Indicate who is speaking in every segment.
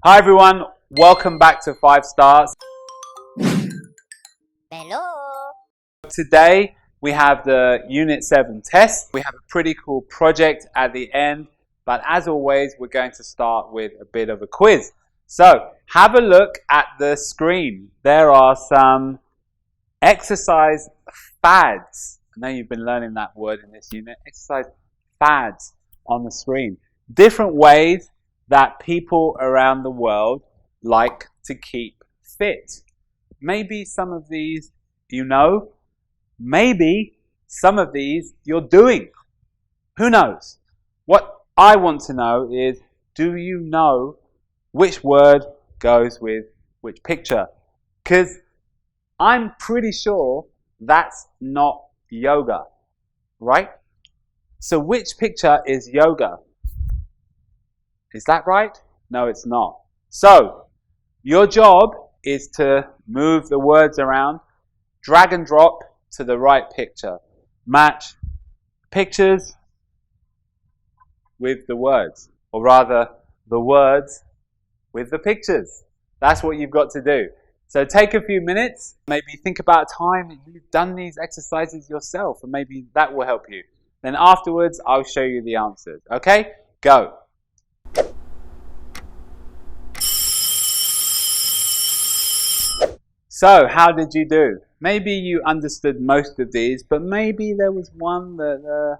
Speaker 1: Hi everyone, welcome back to 5 Stars.
Speaker 2: Hello.
Speaker 1: Today we have the Unit 7 test. We have a pretty cool project at the end, but as always we're going to start with a bit of a quiz. So have a look at the screen. There are some exercise fads. I know you've been learning that word in this unit. Exercise fads on the screen. Different ways that people around the world like to keep fit. Maybe some of these you know, maybe some of these you're doing. Who knows? What I want to know is, do you know which word goes with which picture? Because I'm pretty sure that's not yoga, right? So which picture is yoga? Is that right? No, it's not. So, your job is to move the words around, drag and drop to the right picture. Match pictures with the words, or rather, the words with the pictures. That's what you've got to do. So take a few minutes, maybe think about a time that you've done these exercises yourself, and maybe that will help you. Then afterwards, I'll show you the answers. Okay? Go. So, how did you do? Maybe you understood most of these, but maybe there was one that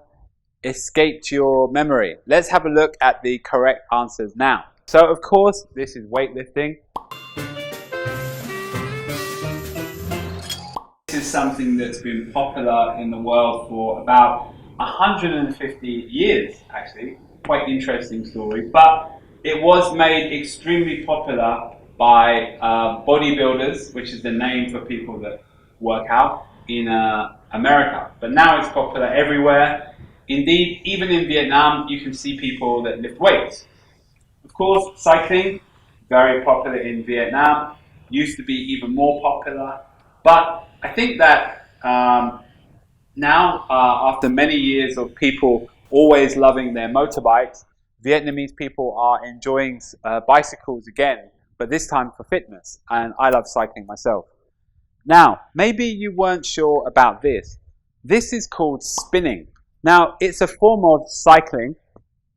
Speaker 1: escaped your memory. Let's have a look at the correct answers now. So, of course, this is weightlifting. This is something that's been popular in the world for about 150 years, actually. Quite interesting story. But it was made extremely popular by bodybuilders, which is the name for people that work out in America. But now it's popular everywhere. Indeed, even in Vietnam, you can see people that lift weights. Of course, cycling, very popular in Vietnam, used to be even more popular. But I think that now, after many years of people always loving their motorbikes, Vietnamese people are enjoying bicycles again, but this time for fitness, and I love cycling myself. Now, maybe you weren't sure about this. This is called spinning. Now, it's a form of cycling,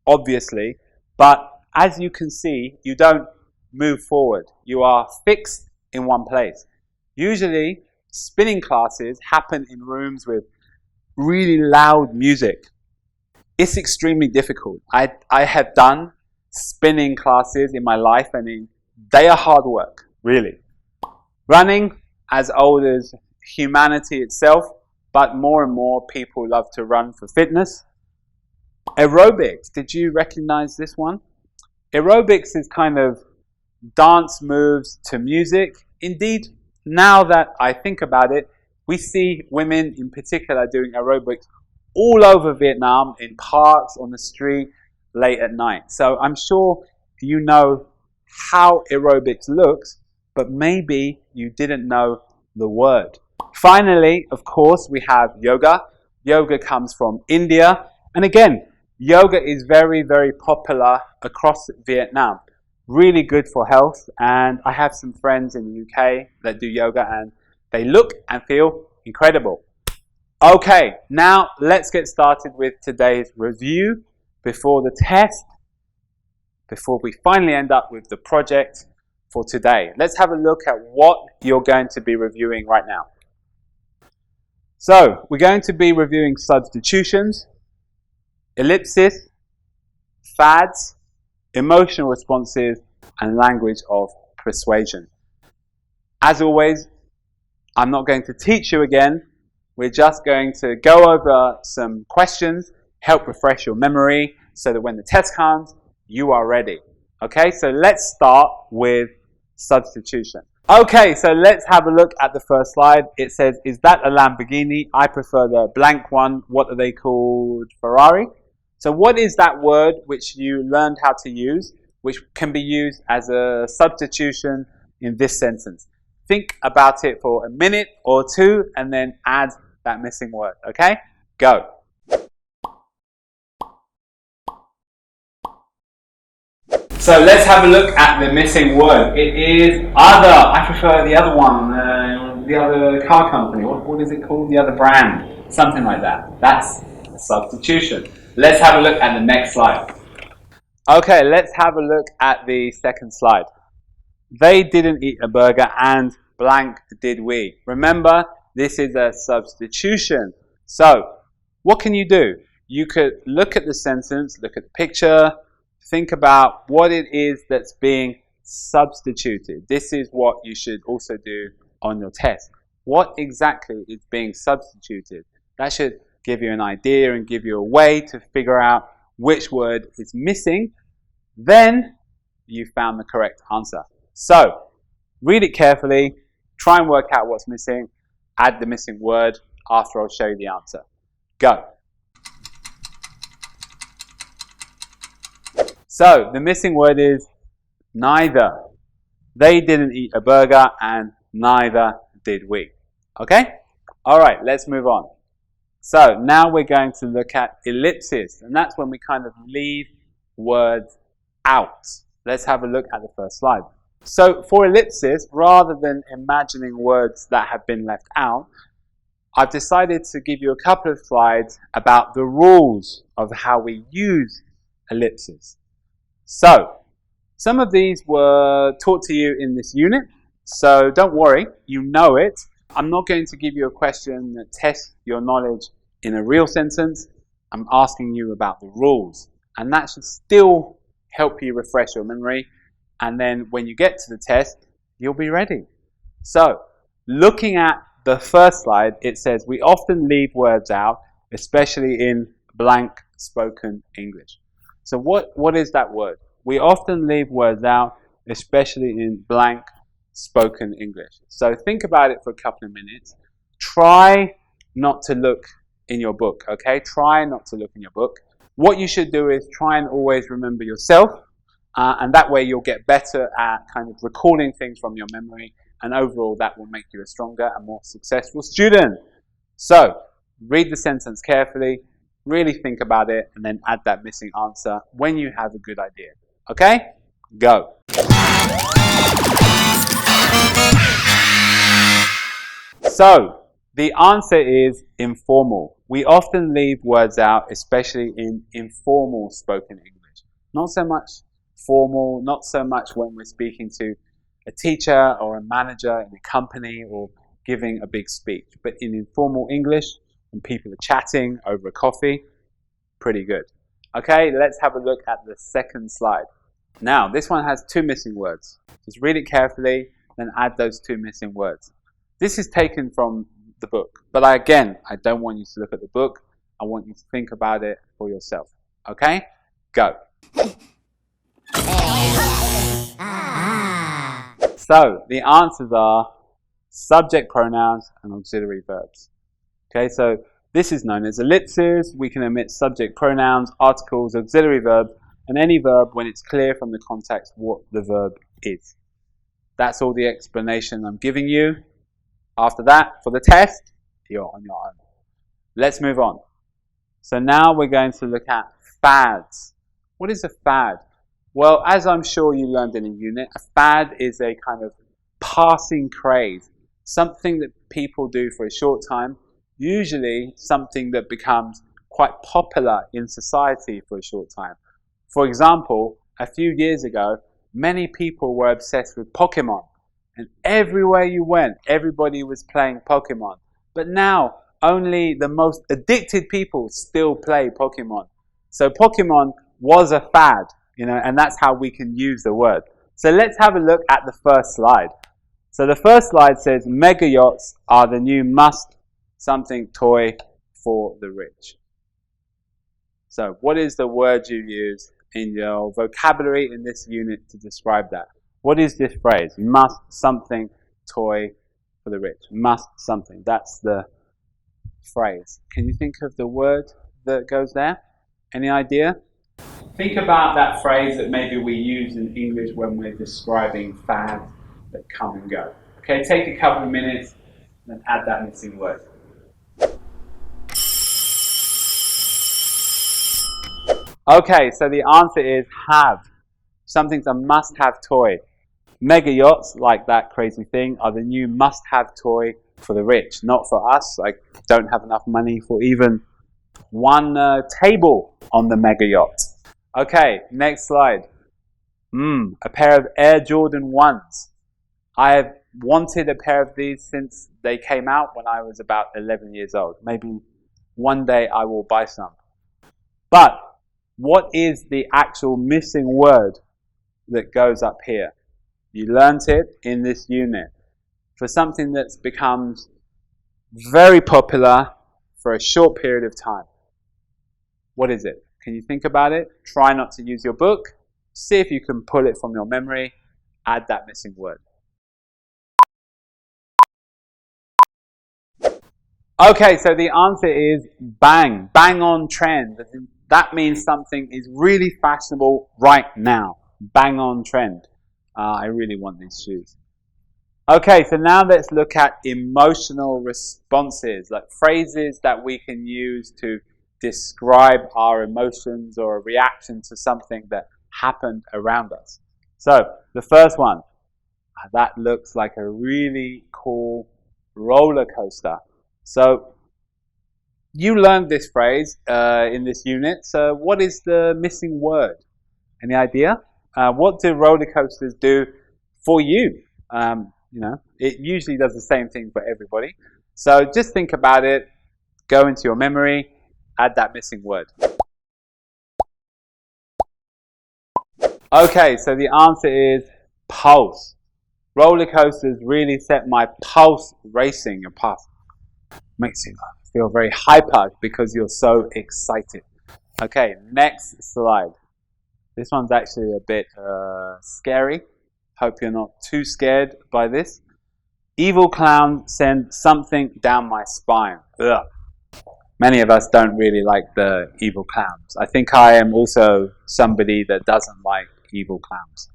Speaker 1: obviously, but as you can see, you don't move forward. You are fixed in one place. Usually, spinning classes happen in rooms with really loud music. It's extremely difficult. I have done spinning classes in my life, and they are hard work, really. Running, as old as humanity itself, but more and more people love to run for fitness. Aerobics, did you recognize this one? Aerobics is kind of dance moves to music. Indeed, now that I think about it, we see women in particular doing aerobics all over Vietnam, in parks, on the street, late at night. So I'm sure you know how aerobics looks, but maybe you didn't know the word. Finally, of course, we have yoga. Yoga comes from India. And again, yoga is very, very popular across Vietnam. Really good for health. And I have some friends in the UK that do yoga, and they look and feel incredible. Okay, now let's get started with today's review before the test, before we finally end up with the project for today. Let's have a look at what you're going to be reviewing right now. So, we're going to be reviewing substitutions, ellipsis, fads, emotional responses, and language of persuasion. As always, I'm not going to teach you again. We're just going to go over some questions, help refresh your memory, so that when the test comes, you are ready. Okay, so let's start with substitution. Okay, so let's have a look at the first slide. It says, is that a Lamborghini? I prefer the blank one. What are they called? Ferrari? So what is that word which you learned how to use, which can be used as a substitution in this sentence? Think about it for a minute or two and then add that missing word. Okay? Go. So let's have a look at the missing word. It is other. I prefer the other one, the other car company. What is it called? The other brand. Something like that. That's a substitution. Let's have a look at the next slide. Okay, let's have a look at the second slide. They didn't eat a burger and blank did we. Remember, this is a substitution. So, what can you do? You could look at the sentence, look at the picture, think about what it is that's being substituted. This is what you should also do on your test. What exactly is being substituted? That should give you an idea and give you a way to figure out which word is missing. Then you found the correct answer. So, read it carefully, try and work out what's missing, add the missing word. After I'll show you the answer. Go. So, the missing word is neither. They didn't eat a burger and neither did we. Okay? Alright, let's move on. So, now we're going to look at ellipses, and that's when we kind of leave words out. Let's have a look at the first slide. So, for ellipses, rather than imagining words that have been left out, I've decided to give you a couple of slides about the rules of how we use ellipses. So, some of these were taught to you in this unit, so don't worry, you know it. I'm not going to give you a question that tests your knowledge in a real sentence. I'm asking you about the rules, and that should still help you refresh your memory, and then when you get to the test, you'll be ready. So, looking at the first slide, it says we often leave words out, especially in blank spoken English. So what is that word? We often leave words out, especially in blank spoken English. So think about it for a couple of minutes. Try not to look in your book, okay? Try not to look in your book. What you should do is try and always remember yourself, and that way you'll get better at kind of recalling things from your memory, and overall that will make you a stronger and more successful student. So, read the sentence carefully, really think about it, and then add that missing answer when you have a good idea. Okay? Go. So, the answer is informal. We often leave words out, especially in informal spoken English. Not so much formal, not so much when we're speaking to a teacher or a manager in a company or giving a big speech. But in informal English, when people are chatting over a coffee, pretty good. Okay, let's have a look at the second slide. Now, this one has two missing words. Just read it carefully, then add those two missing words. This is taken from the book, but I don't want you to look at the book. I want you to think about it for yourself. Okay? Go. So, the answers are subject pronouns and auxiliary verbs. Okay, so this is known as ellipses. We can omit subject pronouns, articles, auxiliary verbs, and any verb when it's clear from the context what the verb is. That's all the explanation I'm giving you. After that, for the test, you're on your own. Let's move on. So now we're going to look at fads. What is a fad? Well, as I'm sure you learned in a unit, a fad is a kind of passing craze, something that people do for a short time, usually something that becomes quite popular in society for a short time. For example, a few years ago, many people were obsessed with Pokemon, and everywhere you went, everybody was playing Pokemon. But now, only the most addicted people still play Pokemon. So Pokemon was a fad. And that's how we can use the word. So let's have a look at the first slide. So the first slide says, mega yachts are the new must-something toy for the rich. So what is the word you use in your vocabulary in this unit to describe that? What is this phrase? Must-something toy for the rich. Must-something. That's the phrase. Can you think of the word that goes there? Any idea? Think about that phrase that maybe we use in English when we're describing fads that come and go. Okay, take a couple of minutes and add that missing word. Okay, so the answer is have. Something's a must-have toy. Mega yachts, like that crazy thing, are the new must-have toy for the rich, not for us. I don't have enough money for even one table on the mega yacht. Okay, next slide. A pair of Air Jordan 1s. I have wanted a pair of these since they came out when I was about 11 years old. Maybe one day I will buy some. But what is the actual missing word that goes up here? You learnt it in this unit. For something that's become very popular for a short period of time. What is it? Can you think about it? Try not to use your book. See if you can pull it from your memory. Add that missing word. Okay, so the answer is bang. Bang on trend. That means something is really fashionable right now. Bang on trend. I really want these shoes. Okay, so now let's look at emotional responses, like phrases that we can use to describe our emotions or a reaction to something that happened around us. So, the first one, that looks like a really cool roller coaster. So, you learned this phrase in this unit, so what is the missing word? Any idea? What do roller coasters do for you? It usually does the same thing for everybody. So just think about it, go into your memory, add that missing word. Okay, so the answer is pulse. Roller coasters really set my pulse racing. Your pulse makes you feel very hyper because you're so excited. Okay, next slide. This one's actually a bit scary. Hope you're not too scared by this. Evil clown send something down my spine. Ugh. Many of us don't really like the evil clowns. I think I am also somebody that doesn't like evil clowns.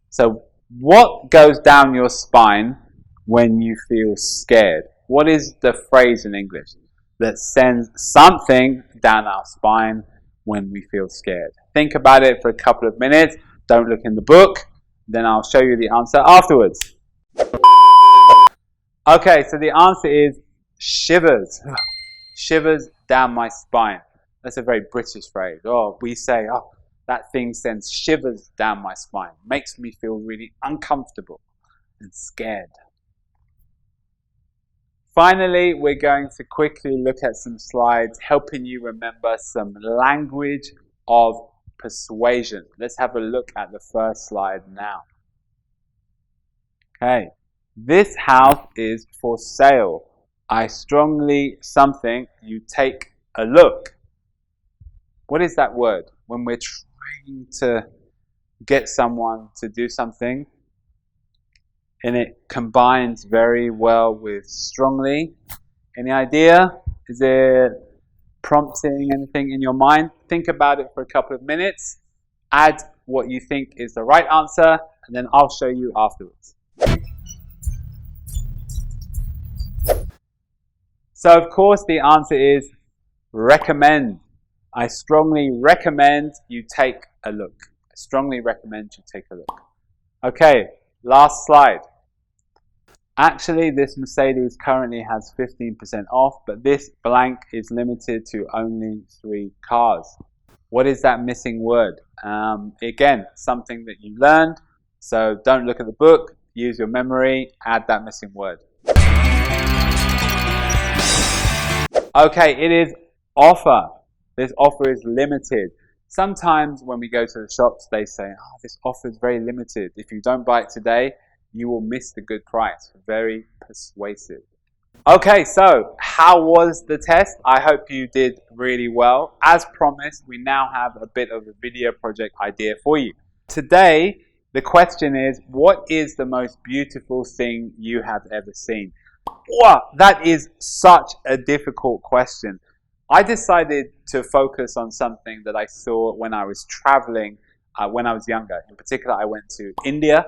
Speaker 1: So what goes down your spine when you feel scared? What is the phrase in English that sends something down our spine when we feel scared? Think about it for a couple of minutes. Don't look in the book. Then I'll show you the answer afterwards. Okay, so the answer is shivers. Shivers down my spine. That's a very British phrase. We say, that thing sends shivers down my spine. Makes me feel really uncomfortable and scared. Finally, we're going to quickly look at some slides helping you remember some language of persuasion. Let's have a look at the first slide now. Okay, this house is for sale. I strongly something, you take a look. What is that word? When we're trying to get someone to do something, and it combines very well with strongly. Any idea? Is it prompting anything in your mind? Think about it for a couple of minutes. Add what you think is the right answer, and then I'll show you afterwards. So, of course, the answer is recommend. I strongly recommend you take a look. I strongly recommend you take a look. Okay, last slide. Actually, this Mercedes currently has 15% off, but this blank is limited to only 3 cars. What is that missing word? Again, something that you learned, so don't look at the book, use your memory, add that missing word. Okay, it is offer. This offer is limited. Sometimes when we go to the shops, they say, this offer is very limited. If you don't buy it today, you will miss the good price. Very persuasive. Okay, so how was the test? I hope you did really well. As promised, we now have a bit of a video project idea for you. Today, the question is, what is the most beautiful thing you have ever seen? Wow, that is such a difficult question. I decided to focus on something that I saw when I was traveling when I was younger. In particular, I went to India.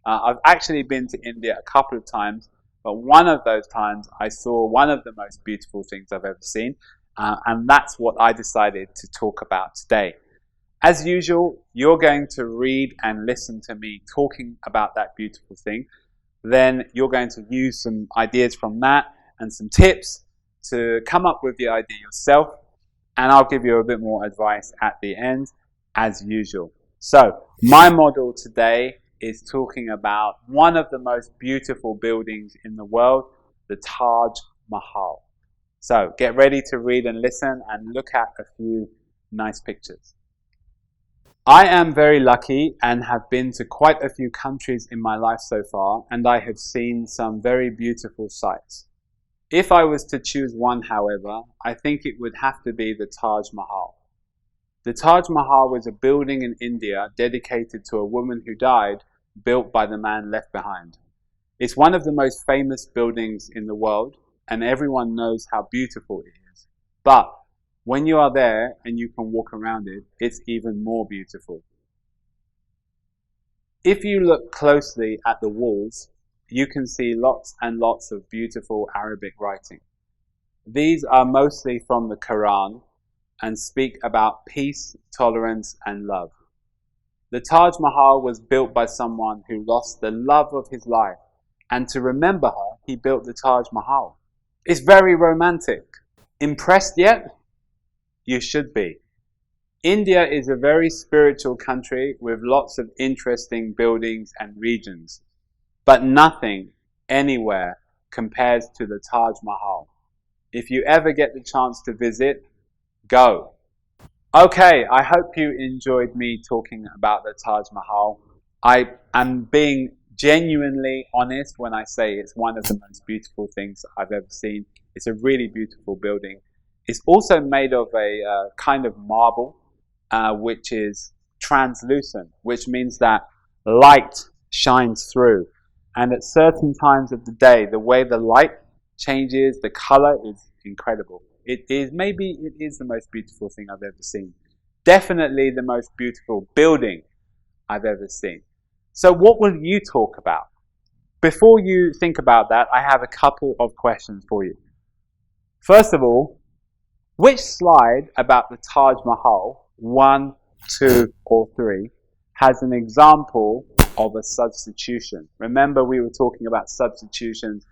Speaker 1: I've actually been to India a couple of times, but one of those times I saw one of the most beautiful things I've ever seen. And that's what I decided to talk about today. As usual, you're going to read and listen to me talking about that beautiful thing. Then you're going to use some ideas from that and some tips to come up with the idea yourself. And I'll give you a bit more advice at the end, as usual. So, my model today is talking about one of the most beautiful buildings in the world, the Taj Mahal. So, get ready to read and listen and look at a few nice pictures. I am very lucky and have been to quite a few countries in my life so far, and I have seen some very beautiful sights. If I was to choose one, however, I think it would have to be the Taj Mahal. The Taj Mahal was a building in India dedicated to a woman who died, built by the man left behind. It's one of the most famous buildings in the world, and everyone knows how beautiful it is. But when you are there and you can walk around it, it's even more beautiful. If you look closely at the walls, you can see lots and lots of beautiful Arabic writing. These are mostly from the Quran and speak about peace, tolerance, and love. The Taj Mahal was built by someone who lost the love of his life, and to remember her, he built the Taj Mahal. It's very romantic. Impressed yet? You should be. India is a very spiritual country with lots of interesting buildings and regions. But nothing, anywhere, compares to the Taj Mahal. If you ever get the chance to visit, go. Okay, I hope you enjoyed me talking about the Taj Mahal. I am being genuinely honest when I say it's one of the most beautiful things I've ever seen. It's a really beautiful building. It's also made of a kind of marble, which is translucent, which means that light shines through. And at certain times of the day, the way the light changes, the color is incredible. It is the most beautiful thing I've ever seen. Definitely the most beautiful building I've ever seen. So what will you talk about? Before you think about that, I have a couple of questions for you. First of all, which slide about the Taj Mahal, 1, 2, or 3, has an example of a substitution? Remember, we were talking about substitutions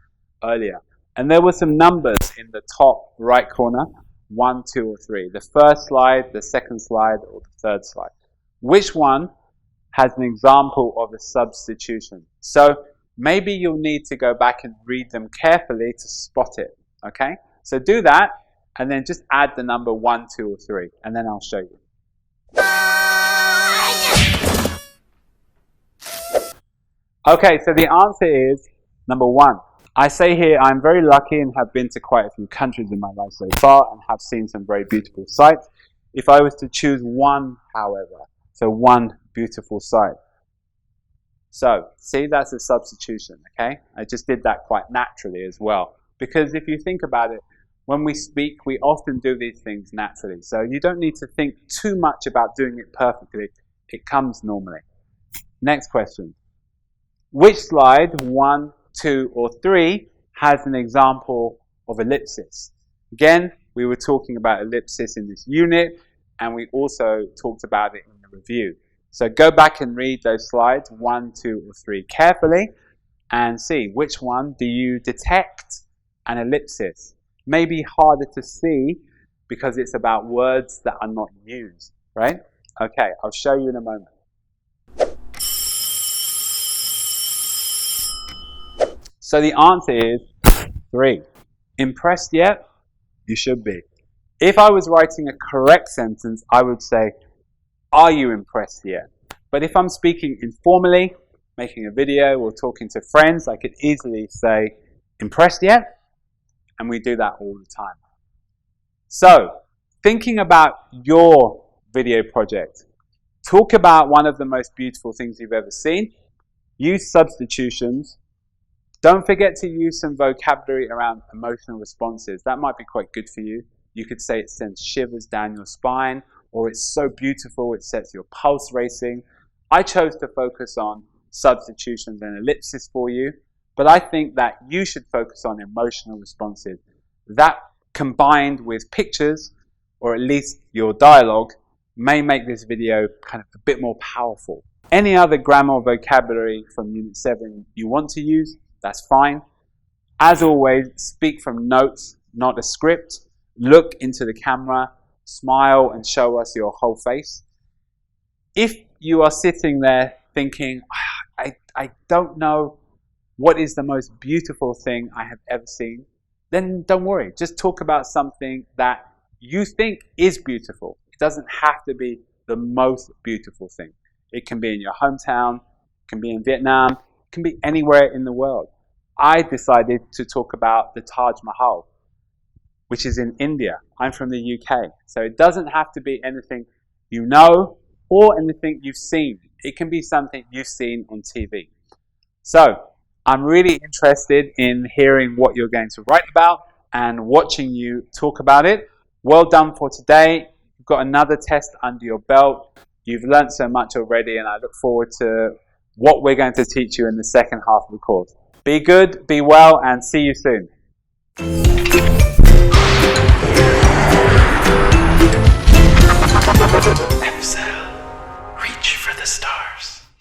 Speaker 1: earlier. And there were some numbers in the top right corner, 1, 2, or 3. The first slide, the second slide, or the third slide. Which one has an example of a substitution? So maybe you'll need to go back and read them carefully to spot it. Okay? So do that, and then just add the number 1, 2, or 3, and then I'll show you. Okay, so the answer is number 1. I say here I'm very lucky and have been to quite a few countries in my life so far and have seen some very beautiful sights. If I was to choose one, however, so one beautiful sight. So, see, that's a substitution, okay? I just did that quite naturally as well. Because if you think about it, when we speak, we often do these things naturally. So you don't need to think too much about doing it perfectly. It comes normally. Next question. Which slide, 1, 2, or 3, has an example of ellipsis? Again, we were talking about ellipsis in this unit, and we also talked about it in the review. So go back and read those slides, 1, 2, or 3, carefully, and see which one do you detect an ellipsis. Maybe harder to see because it's about words that are not used, right? Okay, I'll show you in a moment. So the answer is 3. Impressed yet? You should be. If I was writing a correct sentence, I would say, are you impressed yet? But if I'm speaking informally, making a video or talking to friends, I could easily say, impressed yet? And we do that all the time. So, thinking about your video project, talk about one of the most beautiful things you've ever seen. Use substitutions. Don't forget to use some vocabulary around emotional responses. That might be quite good for you. You could say it sends shivers down your spine, or it's so beautiful it sets your pulse racing. I chose to focus on substitutions and ellipsis for you, but I think that you should focus on emotional responses. That combined with pictures, or at least your dialogue, may make this video kind of a bit more powerful. Any other grammar or vocabulary from Unit 7 you want to use, that's fine. As always, speak from notes, not a script. Look into the camera, smile and show us your whole face. If you are sitting there thinking, I don't know what is the most beautiful thing I have ever seen, then don't worry. Just talk about something that you think is beautiful. It doesn't have to be the most beautiful thing. It can be in your hometown, it can be in Vietnam, it can be anywhere in the world. I decided to talk about the Taj Mahal, which is in India. I'm from the UK. So it doesn't have to be anything you know or anything you've seen. It can be something you've seen on TV. So I'm really interested in hearing what you're going to write about and watching you talk about it. Well done for today. You've got another test under your belt. You've learned so much already, and I look forward to what we're going to teach you in the second half of the course. Be good, be well, and see you soon.